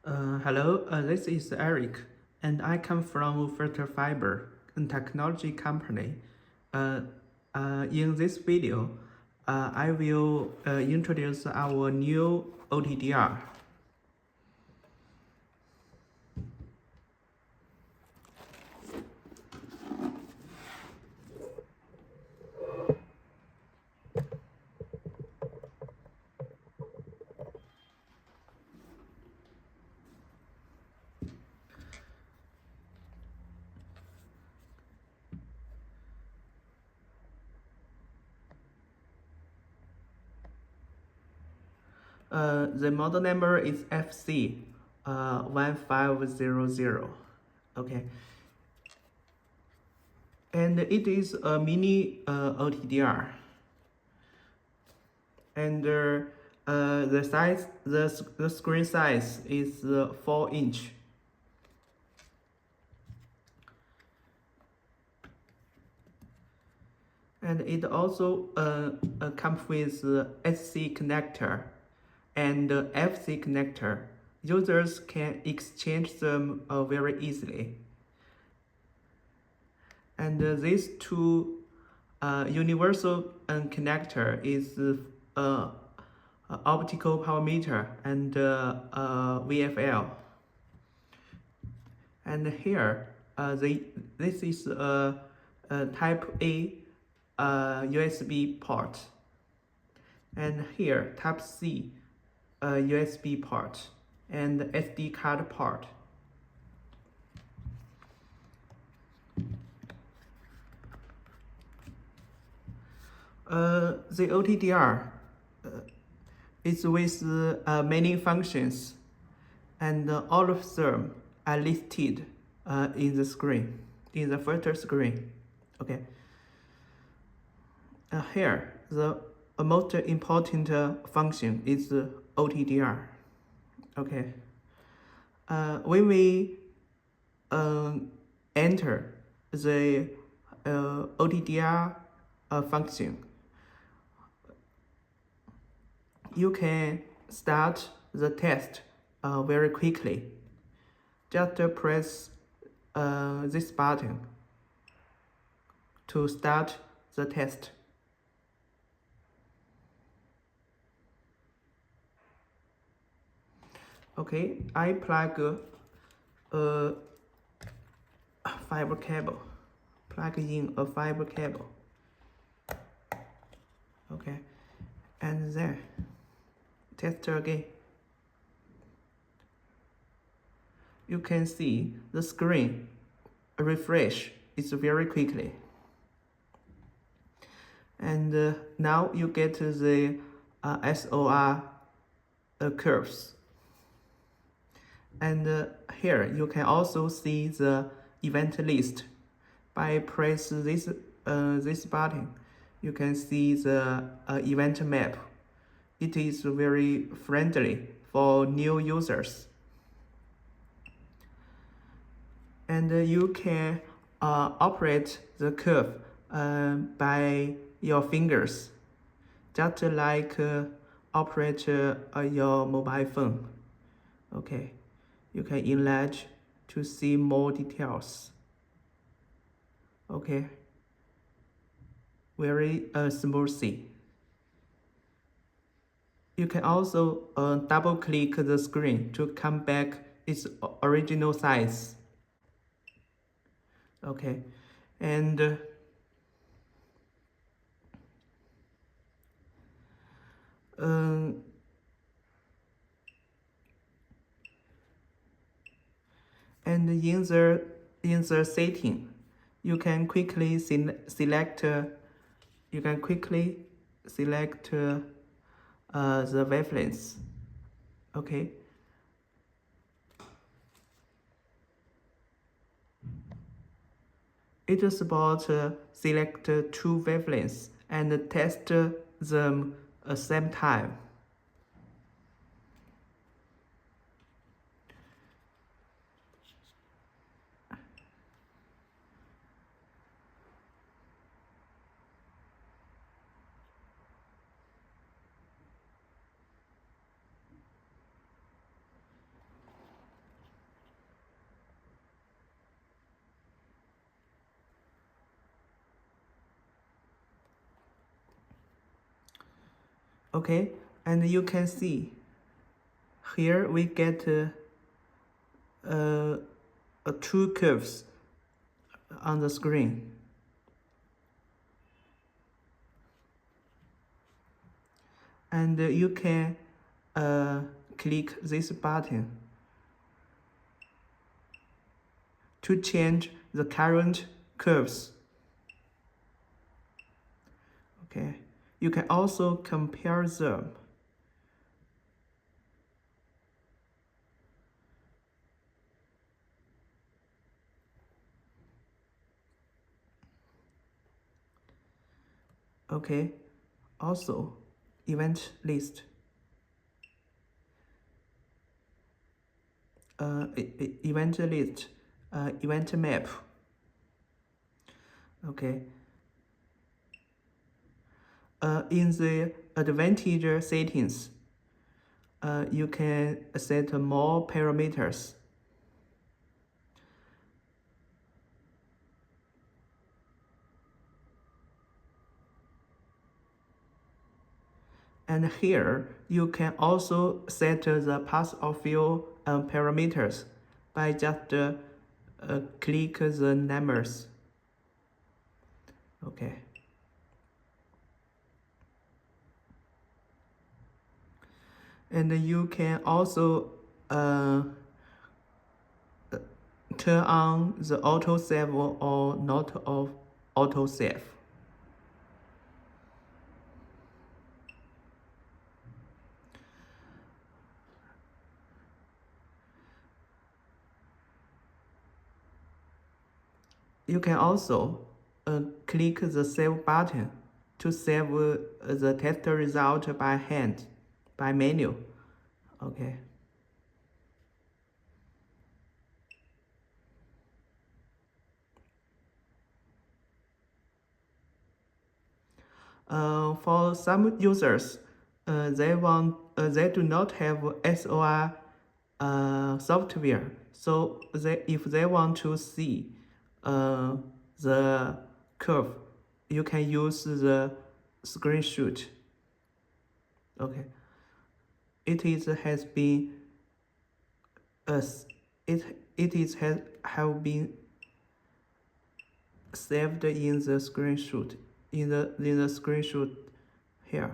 Hello, this is Eric, and I come from Filter Fiber, a technology company. Uh, in this video, I will introduce our new OTDR. The model number is FC1500. Okay, and it is a mini OTDR. And the size, the screen size is 4 inch. And it also comes with SC connector and FC connector. Users can exchange them very easily. And these two universal connector is optical power meter and VFL. And here, this is a Type A USB port, and here Type C USB port and SD card port. The OTDR is with many functions, and all of them are listed in the screen, in the filter screen. Okay. Here, the most important function is OTDR. Okay. When we enter the OTDR function, you can start the test very quickly. Just press this button to start the test. Okay, I plug a fiber cable. Plug in a fiber cable. Okay, and then test again. You can see the screen refresh is very quickly. And now you get the SOR curves. And here you can also see the event list. By press this button, you can see the event map. It is very friendly for new users. And you can operate the curve by your fingers, just like operate your mobile phone. Okay, you can enlarge to see more details. Okay, very smoothly. You can also double click the screen to come back its original size. Okay, and in the setting, you can quickly select the wavelengths. Okay. It supports select two wavelengths and test them at the same time. Okay, and you can see here we get two curves on the screen. And you can click this button to change the current curves. Okay, you can also compare them. Okay, also event list. Event list, event map. Okay. In the advantage settings, you can set more parameters. And here, you can also set the path of field parameters by just click the numbers. Okay. And you can also turn on the auto save or not of auto save. You can also click the save button to save the test result by hand, by menu. Okay. For some users, they do not have SOR software. So if they want to see the curve, you can use the screenshot. Okay. Has been have been saved in the screenshot in the screenshot here.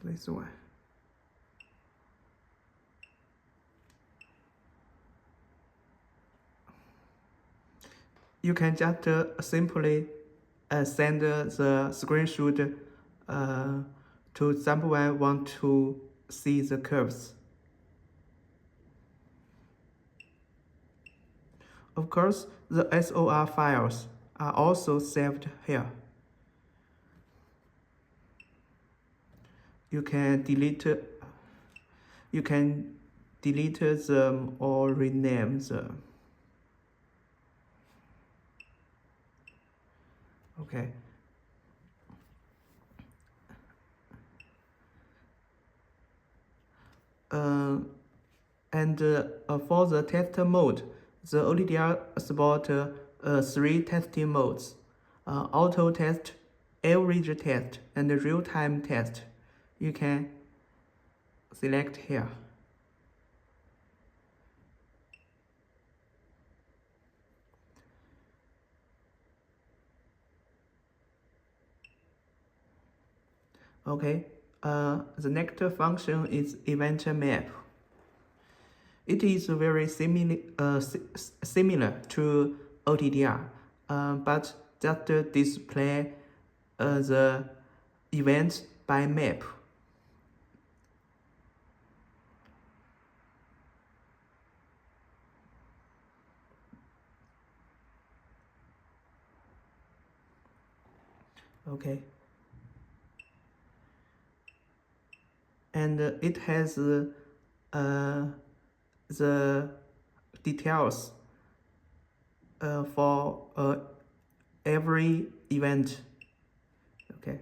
This one. You can just simply send the screenshot to someone want to see the curves. Of course, the SOR files are also saved here. You can delete them or rename them. Okay. And for the test mode, the OTDR support 3 testing modes: auto test, average test, and real-time test. You can select here. Okay. The next function is event map. It is very similar to OTDR, but just display the events by map. Okay. And it has the details for every event. Okay.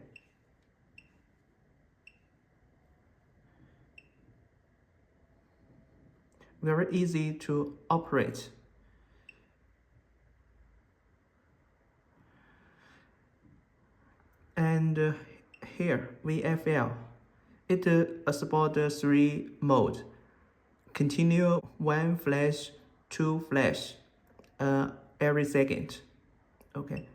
Very easy to operate. And here VFL, it supports 3 mode: continue, 1 flash, 2 flash, every second. Okay.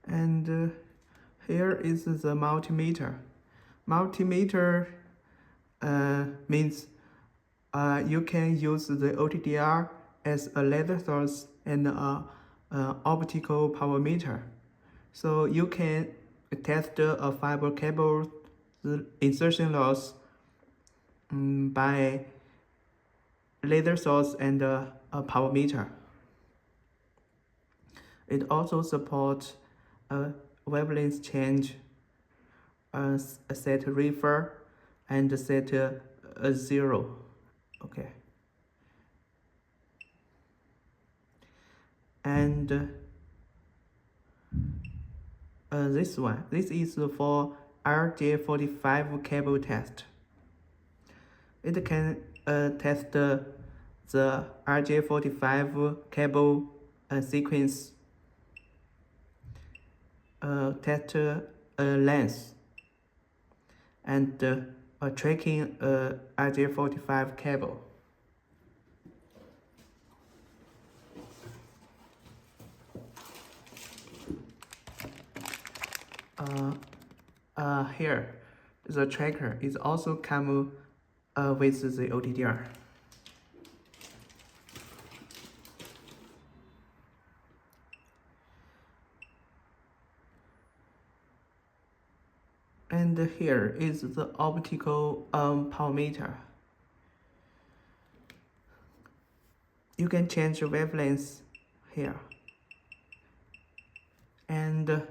And here is the multimeter. Multimeter means you can use the OTDR as a laser source and a optical power meter. So you can test a fiber cable insertion loss by laser source and a power meter. It also supports a wavelength change, set refer, and set 0. Okay. And this is for RJ45 cable test. It can test the RJ45 cable sequence, test length, and tracking RJ45 cable. Here, the tracker is also come with the OTDR. And here is the optical power meter. You can change the wavelengths here. And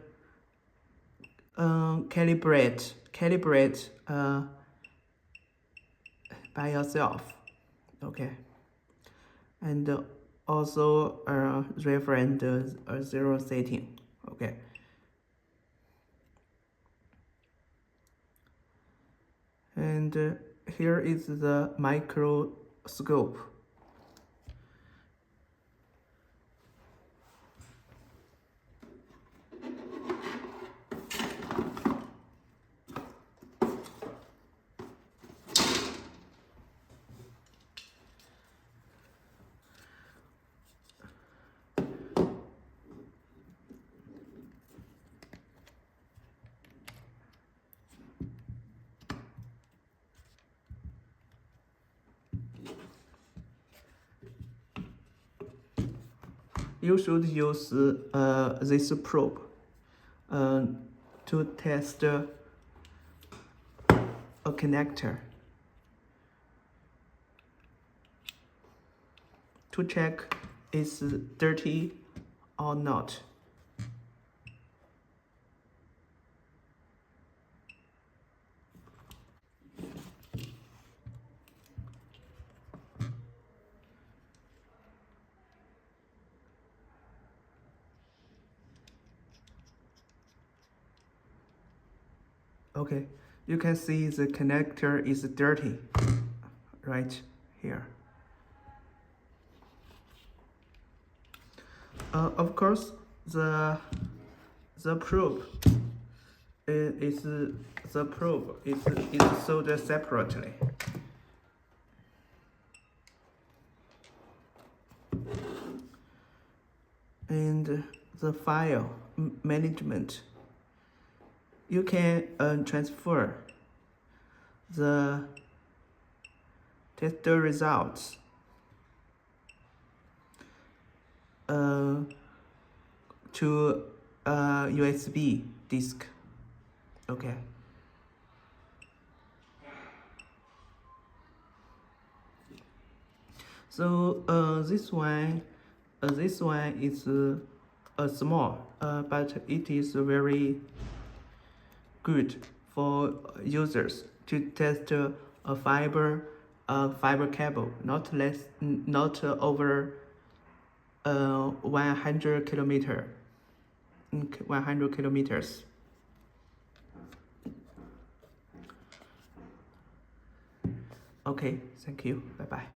calibrate by yourself. Okay. And also reference 0 setting. Okay. And here is the microscope. You should use this probe to test a connector to check it's dirty or not. Okay, you can see the connector is dirty right here. Of course, the probe is soldered separately. And the file management, you can transfer the tester results to a USB disk. Okay. So this one is small, but it is very good for users to test a fiber cable, not over 100 kilometers. Okay, thank you. Bye bye.